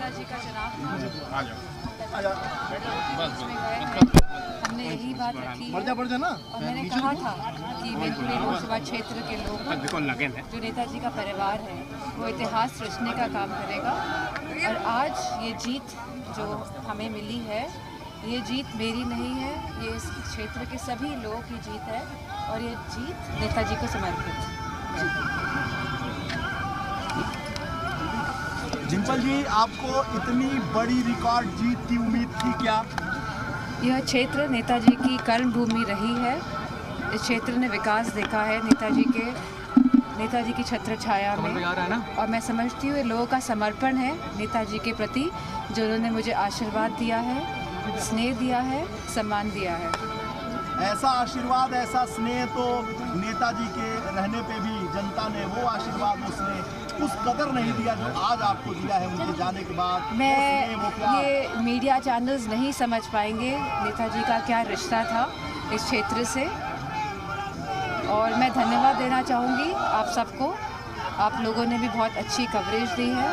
नेताजी का चुनाव था, बस हमने यही बात रखी है और मैंने कहा था कि बेलपुरी लोकसभा क्षेत्र के लोग जो नेताजी का परिवार है वो इतिहास रचने का काम करेगा। और आज ये जीत जो हमें मिली है, ये जीत मेरी नहीं है, ये इस क्षेत्र के सभी लोगों की जीत है और ये जीत नेताजी को समर्पित है। डिम्पल जी, आपको इतनी बड़ी रिकॉर्ड जीत की उम्मीद थी क्या? यह क्षेत्र नेताजी की कर्मभूमि रही है। इस क्षेत्र ने विकास देखा है नेताजी की छत्र छाया में, और मैं समझती हूँ लोगों का समर्पण है नेताजी के प्रति, जो उन्होंने मुझे आशीर्वाद दिया है, स्नेह दिया है, सम्मान दिया है। ऐसा आशीर्वाद, ऐसा स्नेह तो नेताजी के रहने पे भी जनता ने वो आशीर्वाद, उसने उस कदर नहीं दिया जो आज आपको दिया है उनके जाने के बाद। ये मीडिया चैनल्स नहीं समझ पाएंगे नेताजी का क्या रिश्ता था इस क्षेत्र से, और मैं धन्यवाद देना चाहूँगी आप सबको। आप लोगों ने भी बहुत अच्छी कवरेज दी है।